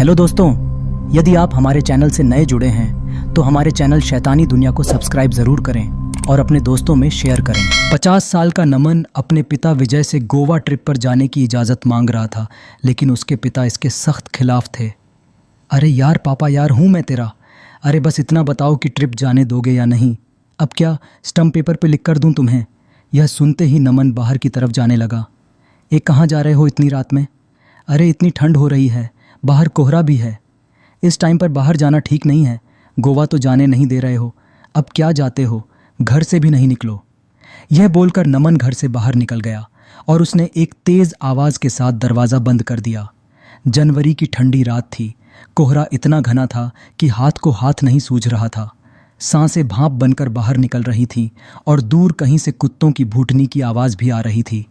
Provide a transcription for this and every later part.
Hello दोस्तों, यदि आप हमारे चैनल से नए जुड़े हैं तो हमारे चैनल शैतानी दुनिया को सब्सक्राइब ज़रूर करें और अपने दोस्तों में शेयर करें। 50 साल का नमन अपने पिता विजय से गोवा ट्रिप पर जाने की इजाज़त मांग रहा था, लेकिन उसके पिता इसके सख्त खिलाफ थे। अरे यार पापा यार, हूँ मैं तेरा। अरे बस इतना बताओ कि ट्रिप जाने दोगे या नहीं। अब क्या स्टम्प पेपर पे लिख कर दूँ तुम्हें? यह सुनते ही नमन बाहर की तरफ जाने लगा। कहाँ जा रहे हो इतनी रात में? अरे इतनी ठंड हो रही है, बाहर कोहरा भी है। इस टाइम पर बाहर जाना ठीक नहीं है। गोवा तो जाने नहीं दे रहे हो, अब क्या जाते हो, घर से भी नहीं निकलो। यह बोलकर नमन घर से बाहर निकल गया और उसने एक तेज़ आवाज़ के साथ दरवाज़ा बंद कर दिया। जनवरी की ठंडी रात थी। कोहरा इतना घना था कि हाथ को हाथ नहीं सूझ रहा था। सांसें भाप बनकर बाहर निकल रही थीं और दूर कहीं से कुत्तों की भूटनी की आवाज़ भी आ रही थी।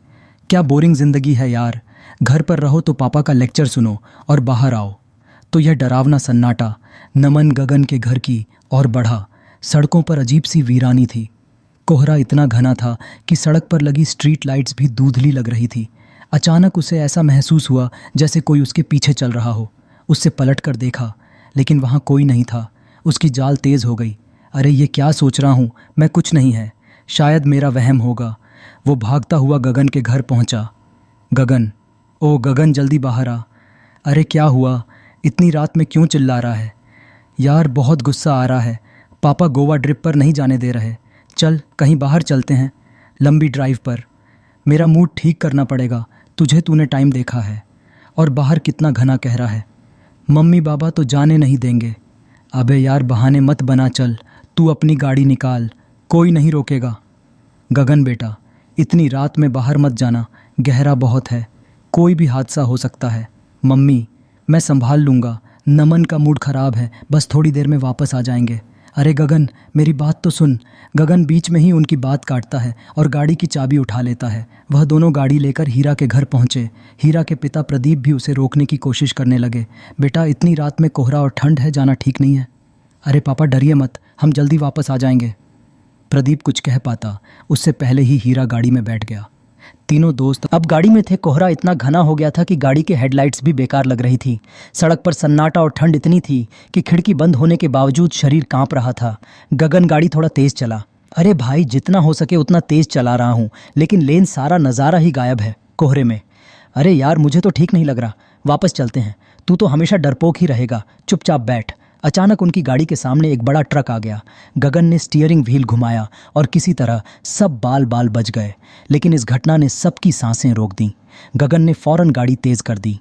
क्या बोरिंग ज़िंदगी है यार। घर पर रहो तो पापा का लेक्चर सुनो और बाहर आओ तो यह डरावना सन्नाटा नमन गगन के घर की ओर बढ़ा। सड़कों पर अजीब सी वीरानी थी। कोहरा इतना घना था कि सड़क पर लगी स्ट्रीट लाइट्स भी धुंधली लग रही थी। अचानक उसे ऐसा महसूस हुआ जैसे कोई उसके पीछे चल रहा हो। उससे पलट कर देखा, लेकिन वहाँ कोई नहीं था। उसकी जाल तेज़ हो गई। अरे ये क्या सोच रहा हूँ मैं, कुछ नहीं है, शायद मेरा वहम होगा। वो भागता हुआ गगन के घर पहुँचा। गगन, ओ गगन, जल्दी बाहर आ। अरे क्या हुआ, इतनी रात में क्यों चिल्ला रहा है? यार बहुत गुस्सा आ रहा है, पापा गोवा ट्रिप पर नहीं जाने दे रहे। चल कहीं बाहर चलते हैं, लंबी ड्राइव पर। मेरा मूड ठीक करना पड़ेगा, तूने टाइम देखा है और बाहर कितना घना कहरा है। मम्मी बाबा तो जाने नहीं देंगे। अबे यार बहाने मत बना, चल तू अपनी गाड़ी निकाल, कोई नहीं रोकेगा। गगन बेटा, इतनी रात में बाहर मत जाना, गहरा बहुत है, कोई भी हादसा हो सकता है। मम्मी मैं संभाल लूँगा, नमन का मूड ख़राब है, बस थोड़ी देर में वापस आ जाएंगे। अरे गगन मेरी बात तो सुन। गगन बीच में ही उनकी बात काटता है और गाड़ी की चाबी उठा लेता है। वह दोनों गाड़ी लेकर हीरा के घर पहुँचे। हीरा के पिता प्रदीप भी उसे रोकने की कोशिश करने लगे। बेटा इतनी रात में कोहरा और ठंड है, जाना ठीक नहीं है। अरे पापा डरिए मत, हम जल्दी वापस आ जाएंगे। प्रदीप कुछ कह पाता उससे पहले ही हीरा गाड़ी में बैठ गया। तीनों दोस्त अब गाड़ी में थे। कोहरा इतना घना हो गया था कि गाड़ी के हेडलाइट्स भी बेकार लग रही थी। सड़क पर सन्नाटा और ठंड इतनी थी कि खिड़की बंद होने के बावजूद शरीर कांप रहा था। गगन गाड़ी थोड़ा तेज चला। अरे भाई जितना हो सके उतना तेज चला रहा हूँ, लेकिन लेन सारा नज़ारा ही गायब है कोहरे में। अरे यार मुझे तो ठीक नहीं लग रहा, वापस चलते हैं। तू तो हमेशा डरपोक ही रहेगा, चुपचाप बैठ। अचानक उनकी गाड़ी के सामने एक बड़ा ट्रक आ गया। गगन ने स्टीयरिंग व्हील घुमाया और किसी तरह सब बाल बाल बच गए, लेकिन इस घटना ने सबकी सांसें रोक दी। गगन ने फौरन गाड़ी तेज कर दी।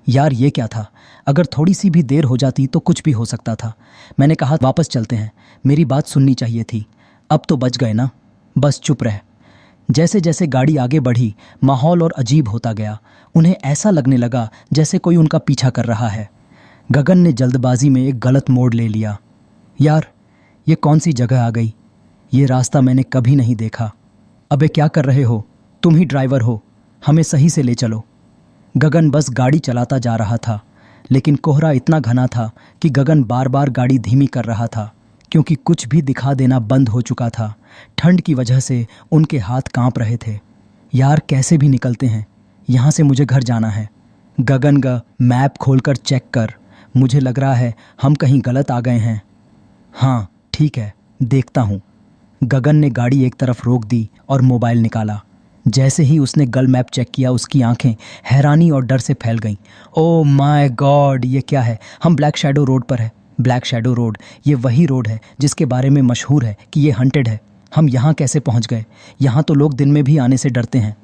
यार ये क्या था, अगर थोड़ी सी भी देर हो जाती तो कुछ भी हो सकता था। मैंने कहा वापस चलते हैं, मेरी बात सुननी चाहिए थी। अब तो बच गए ना, बस चुप रह। जैसे जैसे गाड़ी आगे बढ़ी माहौल और अजीब होता गया। उन्हें ऐसा लगने लगा जैसे कोई उनका पीछा कर रहा है। गगन ने जल्दबाजी में एक गलत मोड़ ले लिया। यार ये कौन सी जगह आ गई, ये रास्ता मैंने कभी नहीं देखा। अबे क्या कर रहे हो, तुम ही ड्राइवर हो, हमें सही से ले चलो। गगन बस गाड़ी चलाता जा रहा था, लेकिन कोहरा इतना घना था कि गगन बार बार गाड़ी धीमी कर रहा था, क्योंकि कुछ भी दिखा देना बंद हो चुका था। ठंड की वजह से उनके हाथ कांप रहे थे। यार कैसे भी निकलते हैं, यहाँ से मुझे घर जाना है। गगन का मैप खोलकर चेक कर, मुझे लग रहा है हम कहीं गलत आ गए हैं। हाँ ठीक है, देखता हूँ। गगन ने गाड़ी एक तरफ रोक दी और मोबाइल निकाला। जैसे ही उसने गल मैप चेक किया उसकी आंखें हैरानी और डर से फैल गईं। ओह माय गॉड, ये क्या है? हम ब्लैक शैडो रोड पर है। ब्लैक शैडो रोड, ये वही रोड है जिसके बारे में मशहूर है कि ये हंटेड है। हम यहाँ कैसे पहुँच गए? यहाँ तो लोग दिन में भी आने से डरते हैं।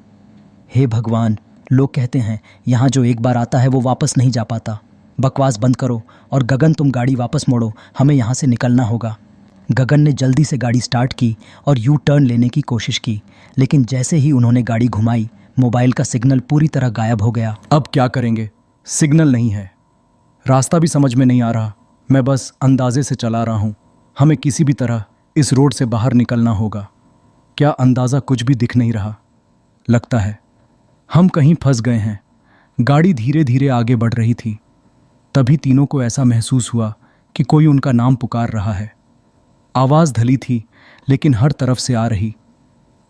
हे भगवान, लोग कहते हैं यहाँ जो एक बार आता है वो वापस नहीं जा पाता। बकवास बंद करो और गगन तुम गाड़ी वापस मोड़ो, हमें यहाँ से निकलना होगा। गगन ने जल्दी से गाड़ी स्टार्ट की और यू टर्न लेने की कोशिश की, लेकिन जैसे ही उन्होंने गाड़ी घुमाई मोबाइल का सिग्नल पूरी तरह गायब हो गया। अब क्या करेंगे, सिग्नल नहीं है, रास्ता भी समझ में नहीं आ रहा। मैं बस अंदाजे से चला रहा हूँ, हमें किसी भी तरह इस रोड से बाहर निकलना होगा। क्या अंदाज़ा कुछ भी दिख नहीं रहा, लगता है हम कहीं फंस गए हैं। गाड़ी धीरे धीरे आगे बढ़ रही थी। तभी तीनों को ऐसा महसूस हुआ कि कोई उनका नाम पुकार रहा है। आवाज़ धली थी लेकिन हर तरफ से आ रही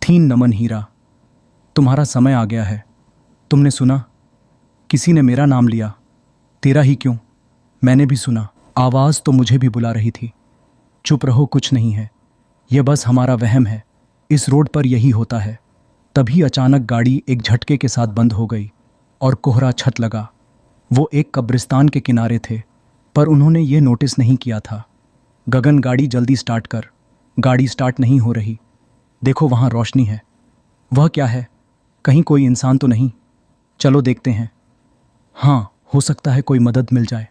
थी। नमन, हीरा, तुम्हारा समय आ गया है। तुमने सुना, किसी ने मेरा नाम लिया। तेरा ही क्यों, मैंने भी सुना, आवाज़ तो मुझे भी बुला रही थी। चुप रहो, कुछ नहीं है, यह बस हमारा वहम है, इस रोड पर यही होता है। तभी अचानक गाड़ी एक झटके के साथ बंद हो गई और कोहरा छत लगा। वो एक कब्रिस्तान के किनारे थे, पर उन्होंने ये नोटिस नहीं किया था। गगन, गाड़ी जल्दी स्टार्ट कर। गाड़ी स्टार्ट नहीं हो रही। देखो वहाँ रोशनी है। वह क्या है? कहीं कोई इंसान तो नहीं? चलो देखते हैं। हाँ, हो सकता है कोई मदद मिल जाए।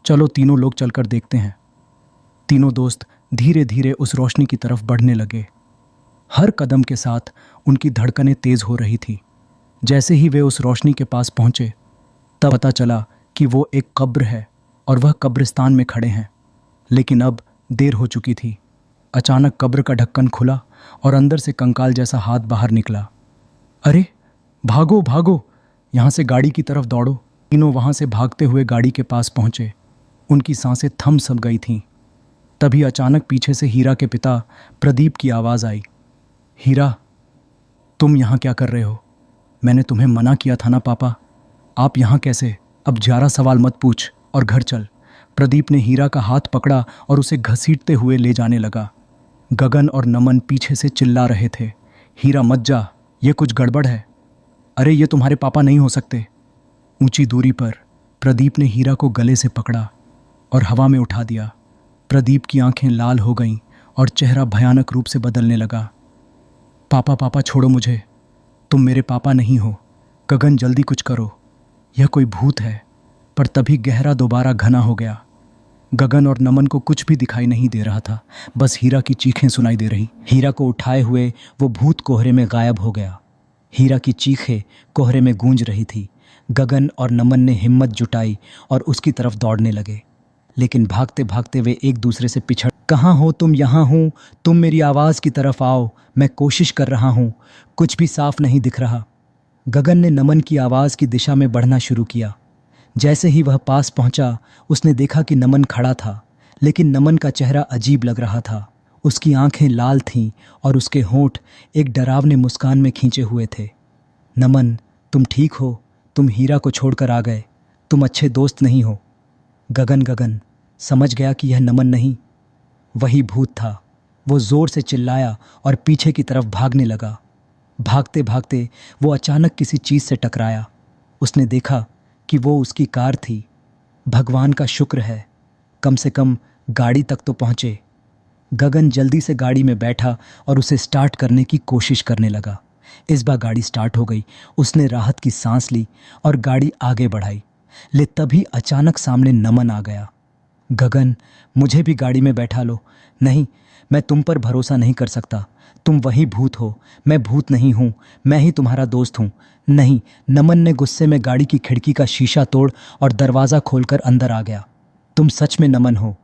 चलो तीनों लोग चलकर देखते हैं। तीनों दोस्त धीरे धीरे उस रोशनी की तरफ बढ़ने लगे। हर कदम के साथ उनकी धड़कनें तेज हो रही थी। जैसे ही वे उस रोशनी के पास पहुंचे, तब पता चला कि वो एक कब्र है और वह कब्रिस्तान में खड़े हैं। लेकिन अब देर हो चुकी थी। अचानक कब्र का ढक्कन खुला और अंदर से कंकाल जैसा हाथ बाहर निकला। अरे भागो भागो, यहाँ से गाड़ी की तरफ दौड़ो। तीनों वहाँ से भागते हुए गाड़ी के पास पहुँचे। उनकी सांसें थम सब गई थीं। तभी अचानक पीछे से हीरा के पिता प्रदीप की आवाज़ आई। हीरा, तुम यहाँ क्या कर रहे हो? मैंने तुम्हें मना किया था ना पापा, आप यहाँ कैसे? अब 11 सवाल मत पूछ और घर चल। प्रदीप ने हीरा का हाथ पकड़ा और उसे घसीटते हुए ले जाने लगा। गगन और नमन पीछे से चिल्ला रहे थे, हीरा मत जा, ये कुछ गड़बड़ है। अरे ये तुम्हारे पापा नहीं हो सकते। ऊंची दूरी पर प्रदीप ने हीरा को गले से पकड़ा और हवा में उठा दिया। प्रदीप की आंखें लाल हो गईं और चेहरा भयानक रूप से बदलने लगा। पापा पापा छोड़ो मुझे, तुम मेरे पापा नहीं हो। गगन जल्दी कुछ करो, यह कोई भूत है। पर तभी गहरा दोबारा घना हो गया। गगन और नमन को कुछ भी दिखाई नहीं दे रहा था, बस हीरा की चीखें सुनाई दे रही। हीरा को उठाए हुए वो भूत कोहरे में गायब हो गया। हीरा की चीखें कोहरे में गूंज रही थी। गगन और नमन ने हिम्मत जुटाई और उसकी तरफ दौड़ने लगे, लेकिन भागते भागते वे एक दूसरे से पिछड़। कहाँ हो तुम? यहाँ हूँ, तुम मेरी आवाज़ की तरफ आओ, मैं कोशिश कर रहा हूँ, कुछ भी साफ नहीं दिख रहा। गगन ने नमन की आवाज़ की दिशा में बढ़ना शुरू किया। जैसे ही वह पास पहुंचा, उसने देखा कि नमन खड़ा था, लेकिन नमन का चेहरा अजीब लग रहा था। उसकी आंखें लाल थीं और उसके होंठ एक डरावने मुस्कान में खींचे हुए थे। नमन, तुम ठीक हो? तुम हीरा को छोड़कर आ गए, तुम अच्छे दोस्त नहीं हो। गगन समझ गया कि यह नमन नहीं, वही भूत था। वो ज़ोर से चिल्लाया और पीछे की तरफ भागने लगा। भागते भागते वो अचानक किसी चीज़ से टकराया। उसने देखा कि वो उसकी कार थी। भगवान का शुक्र है, कम से कम गाड़ी तक तो पहुँचे। गगन जल्दी से गाड़ी में बैठा और उसे स्टार्ट करने की कोशिश करने लगा। इस बार गाड़ी स्टार्ट हो गई। उसने राहत की सांस ली और गाड़ी आगे बढ़ाई। ले तभी अचानक सामने नमन आ गया। गगन, मुझे भी गाड़ी में बैठा लो। नहीं, मैं तुम पर भरोसा नहीं कर सकता, तुम वही भूत हो, मैं भूत नहीं हूँ, मैं ही तुम्हारा दोस्त हूँ। नहीं, नमन ने गुस्से में गाड़ी की खिड़की का शीशा तोड़ और दरवाज़ा खोलकर अंदर आ गया। तुम सच में नमन हो?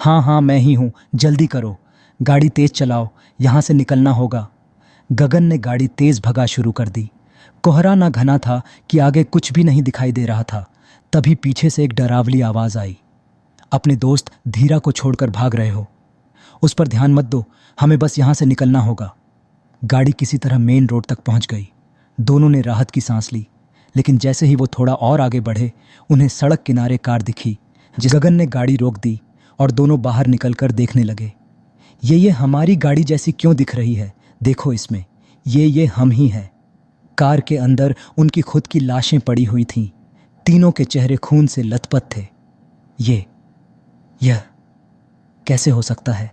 हाँ मैं ही हूँ, जल्दी करो, गाड़ी तेज़ चलाओ, यहाँ से निकलना होगा। गगन ने गाड़ी तेज़ भगा शुरू कर दी। कोहरा ना घना था कि आगे कुछ भी नहीं दिखाई दे रहा था। तभी पीछे से एक डरावनी आवाज़ आई। अपने दोस्त धीरा को छोड़कर भाग रहे हो, उस पर ध्यान मत दो, हमें बस यहाँ से निकलना होगा। गाड़ी किसी तरह मेन रोड तक पहुँच गई। दोनों ने राहत की सांस ली, लेकिन जैसे ही वो थोड़ा और आगे बढ़े, उन्हें सड़क किनारे कार दिखी। गगन ने गाड़ी रोक दी और दोनों बाहर निकलकर देखने लगे। ये हमारी गाड़ी जैसी क्यों दिख रही है? देखो इसमें, ये हम ही हैं। कार के अंदर उनकी खुद की लाशें पड़ी हुई थीं। तीनों के चेहरे खून से लथपथ थे। यह कैसे हो सकता है?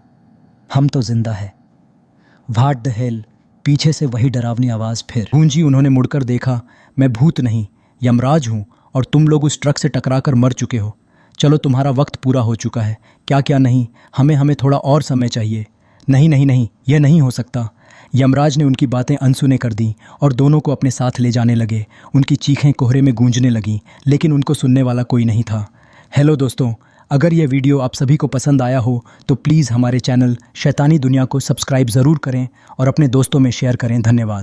हम तो जिंदा है। What the hell? पीछे से वही डरावनी आवाज़ फिर गूंजी। उन्होंने मुड़कर देखा। मैं भूत नहीं, यमराज हूँ और तुम लोग उस ट्रक से टकराकर मर चुके हो। चलो, तुम्हारा वक्त पूरा हो चुका है। क्या नहीं, हमें थोड़ा और समय चाहिए। नहीं, यह नहीं हो सकता। यमराज ने उनकी बातें अनसुने कर दी और दोनों को अपने साथ ले जाने लगे। उनकी चीखें कोहरे में गूंजने लगीं, लेकिन उनको सुनने वाला कोई नहीं था। हेलो दोस्तों, अगर यह वीडियो आप सभी को पसंद आया हो तो प्लीज़ हमारे चैनल शैतानी दुनिया को सब्सक्राइब ज़रूर करें और अपने दोस्तों में शेयर करें। धन्यवाद।